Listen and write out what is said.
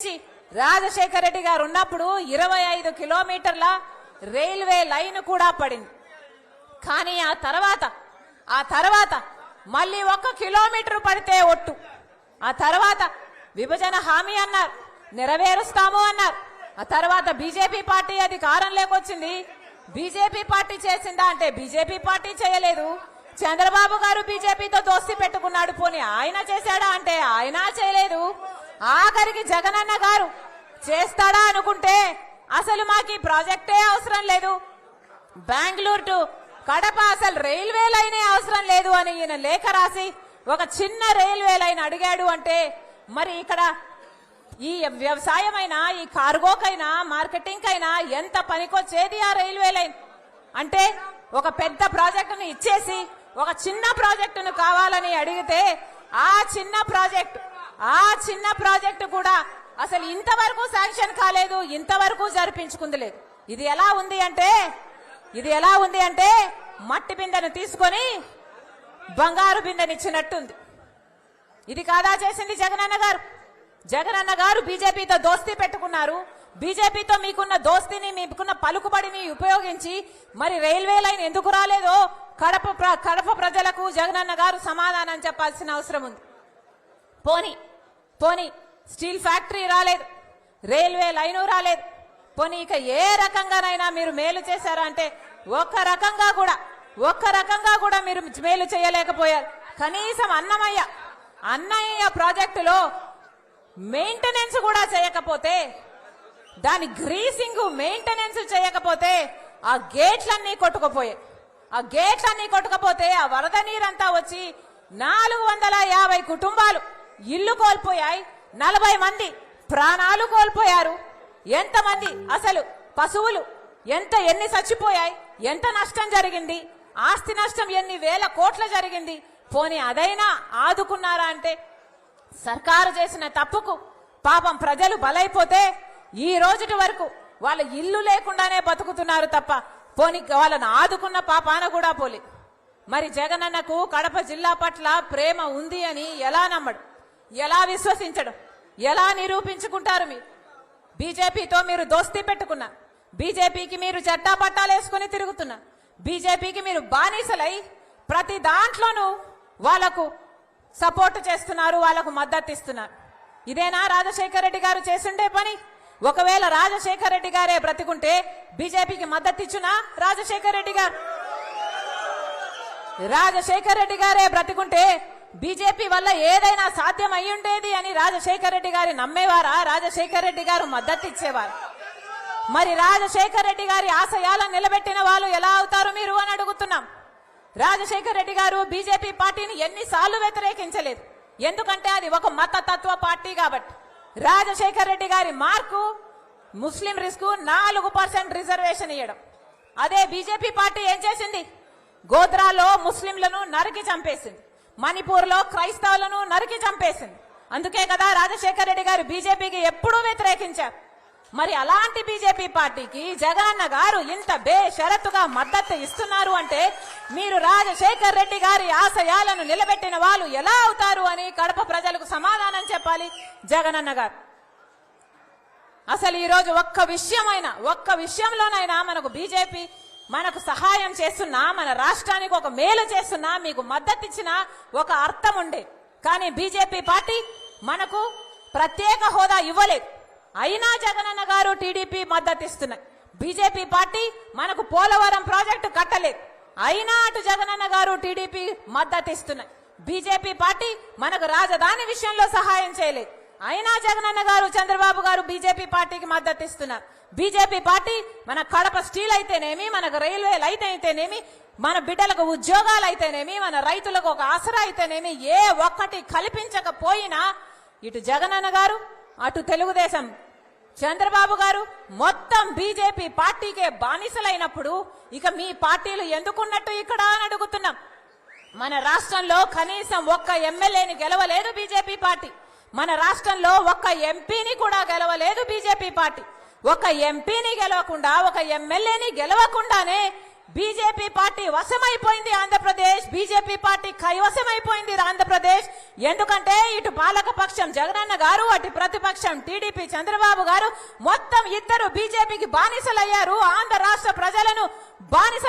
రాజశేఖర రెడ్డి గారు ఉన్నప్పుడు 25 కిలోమీటర్ల రైల్వే లైన్ కూడా పడింది. కానీ ఆ తర్వాత మళ్ళీ 1 కిలోమీటర్ పడితే ఒట్టు. ఆ తర్వాత విభజన హామీ అన్నారు, నెరవేరుస్తాము అన్నారు. ఆ తర్వాత బీజేపీ పార్టీ అధికారంలోకి వచ్చింది. బీజేపీ పార్టీ చేసిందా అంటే బీజేపీ పార్టీ చేయలేదు. చంద్రబాబు గారు బీజేపీతో దోస్తి పెట్టుకున్నాడు, పోనీ ఆయన చేశాడా అంటే ఆయన చేయలేదు. ఆఖరికి జగనన్న గారు చేస్తాడా అనుకుంటే అసలు మాకు ఈ ప్రాజెక్టే అవసరం లేదు, బెంగళూరు టు కడప అసలు రైల్వే లైనే అవసరం లేదు అని ఈయన లేఖ రాసి ఒక చిన్న రైల్వే లైన్ అడిగాడు. అంటే మరి ఇక్కడ ఈ వ్యవసాయమైనా ఈ కార్గోకైనా మార్కెటింగ్ కైనా ఎంత పనికొచ్చేది ఆ రైల్వే లైన్ అంటే ఒక పెద్ద ప్రాజెక్టును ఇచ్చేసి ఒక చిన్న ప్రాజెక్టును కావాలని అడిగితే ఆ చిన్న ప్రాజెక్టు కూడా అసలు ఇంతవరకు శాంక్షన్ కాలేదు, ఇంతవరకు జరిపించుకుంది లేదు. ఇది ఎలా ఉంది అంటే మట్టి బిందెను తీసుకొని బంగారు బిందెనిచ్చినట్టుంది. ఇది కాదా చేసింది జగనన్న గారు బీజేపీతో దోస్తీ పెట్టుకున్నారు. బీజేపీతో మీకున్న దోస్తీని, మీకున్న పలుకుబడిని ఉపయోగించి మరి రైల్వే లైన్ ఎందుకు రాలేదో కడప ప్రజలకు జగనన్న గారు సమాధానం చెప్పాల్సిన అవసరం ఉంది. పోనీ స్టీల్ ఫ్యాక్టరీ రాలేదు, రైల్వే లైను రాలేదు, పోనీ ఇక ఏ రకంగానైనా మీరు మేలు చేశారా అంటే ఒక్క రకంగా కూడా మీరు మేలు చేయలేకపోయారు. కనీసం అన్నయ్య ప్రాజెక్టులో మెయింటెనెన్స్ కూడా చేయకపోతే, దాని గ్రీసింగ్ మెయింటెనెన్స్ చేయకపోతే ఆ గేట్లన్నీ కొట్టుకుపోతే ఆ వరద నీరంతా వచ్చి 450 కుటుంబాలు ఇల్లు కోల్పోయాయి, 40 మంది ప్రాణాలు కోల్పోయారు. ఎంతమంది అసలు పశువులు ఎన్ని చచ్చిపోయాయి, ఎంత నష్టం జరిగింది, ఆస్తి నష్టం ఎన్ని వేల కోట్ల జరిగింది. పోనీ అదైనా ఆదుకున్నారా అంటే సర్కారు చేసిన తప్పుకు పాపం ప్రజలు బలైపోతే ఈ రోజుటి వరకు వాళ్ళ ఇల్లు లేకుండానే బతుకుతున్నారు తప్ప పోనీ వాళ్ళని ఆదుకున్న పాపాన కూడా పోలే. మరి జగనన్నకు కడప జిల్లా పట్ల ప్రేమ ఉంది అని ఎలా నమ్మడు, ఎలా విశ్వసించడం, ఎలా నిరూపించుకుంటారు? మీరు బీజేపీతో మీరు దోస్తీ పెట్టుకున్నారు, బీజేపీకి మీరు చట్టా పట్టాలు వేసుకుని తిరుగుతున్నారు, బీజేపీకి మీరు బానిసలై ప్రతి దాంట్లోనూ వాళ్లకు సపోర్ట్ చేస్తున్నారు, వాళ్లకు మద్దతు ఇస్తున్నారు. ఇదేనా రాజశేఖర రెడ్డి గారు చేసిండే పని? ఒకవేళ రాజశేఖర రెడ్డి గారే బ్రతికుంటే బీజేపీకి మద్దతు ఇచ్చునా? రాజశేఖర రెడ్డి గారే బ్రతికుంటే బీజేపీ వల్ల ఏదైనా సాధ్యం అయ్యుండేది అని రాజశేఖర రెడ్డి గారి నమ్మేవారా? రాజశేఖర రెడ్డి గారు మద్దతు ఇచ్చేవారు. మరి రాజశేఖర రెడ్డి గారి ఆశయాలను నిలబెట్టిన వాళ్ళు ఎలా అవుతారు మీరు అని అడుగుతున్నాం. రాజశేఖర రెడ్డి గారు బీజేపీ పార్టీని ఎన్నిసార్లు వ్యతిరేకించలేదు, ఎందుకంటే అది ఒక మతతత్వ పార్టీ కాబట్టి. రాజశేఖర రెడ్డి గారి మార్కు ముస్లిం రిస్క్ 4% రిజర్వేషన్ ఇవ్వడం. అదే బీజేపీ పార్టీ ఏం చేసింది? గోధ్రాలో ముస్లింలను నరికి చంపేసింది, మణిపూర్ లో క్రైస్తవులను నరికి చంపేసింది. అందుకే కదా రాజశేఖర రెడ్డి గారు బీజేపీకి ఎప్పుడూ వ్యతిరేకించారు. మరి అలాంటి బీజేపీ పార్టీకి జగనన్న గారు ఇంత బేషరతుగా మద్దతు ఇస్తున్నారు అంటే మీరు రాజశేఖర రెడ్డి గారి ఆశయాలను నిలబెట్టిన వాళ్ళు ఎలా అవుతారు అని కడప ప్రజలకు సమాధానం చెప్పాలి జగనన్న గారు. అసలు ఈరోజు ఒక్క విషయంలోనైనా మనకు బీజేపీ మనకు సహాయం చేస్తున్నా, మన రాష్ట్రానికి ఒక మేలు చేస్తున్నా, మీకు మద్దతు ఇచ్చినా ఒక అర్థం ఉండే. కానీ బీజేపీ పార్టీ మనకు ప్రత్యేక హోదా ఇవ్వలేదు, అయినా జగనన్న గారు టీడీపీ మద్దతు ఇస్తున్నాయి. బీజేపీ పార్టీ మనకు పోలవరం ప్రాజెక్టు కట్టలేదు, అయినా అటు జగనన్న గారు టీడీపీ మద్దతు ఇస్తున్నాయి. బీజేపీ పార్టీ మనకు రాజధాని విషయంలో సహాయం చేయలేదు, అయినా జగనన్న గారు చంద్రబాబు గారు బీజేపీ పార్టీకి మద్దతు ఇస్తున్నారు. బీజేపీ పార్టీ మన కడప స్టీల్ అయితేనేమి, మనకు రైల్వేలు అయితేనేమి, మన బిడ్డలకు ఉద్యోగాలు అయితేనేమి, మన రైతులకు ఒక ఆసరా అయితేనేమి, ఏ ఒక్కటి కల్పించకపోయినా ఇటు జగనన్న గారు అటు తెలుగుదేశం చంద్రబాబు గారు మొత్తం బీజేపీ పార్టీకే బానిసలైనప్పుడు ఇక మీ పార్టీలు ఎందుకున్నట్టు ఇక్కడ అని అడుగుతున్నాం. మన రాష్ట్రంలో కనీసం ఒక్క ఎమ్మెల్యేని గెలవలేదు బీజేపీ పార్టీ, మన రాష్ట్రంలో ఒక్క ఎంపీని కూడా గెలవలేదు బీజేపీ పార్టీ. ఒక ఎంపీని గెలవకుండా, ఒక ఎమ్మెల్యేని గెలవకుండానే బీజేపీ పార్టీ వశమైపోయింది ఆంధ్రప్రదేశ్, బీజేపీ పార్టీ కైవశమైపోయింది ఆంధ్రప్రదేశ్. ఎందుకంటే ఇటు పాలక పక్షం జగనన్న గారు, అటు ప్రతిపక్షం టీడీపీ చంద్రబాబు గారు మొత్తం ఇద్దరు బీజేపీకి బానిసలయ్యారు. ఆంధ్ర రాష్ట్ర ప్రజలను బానిసలు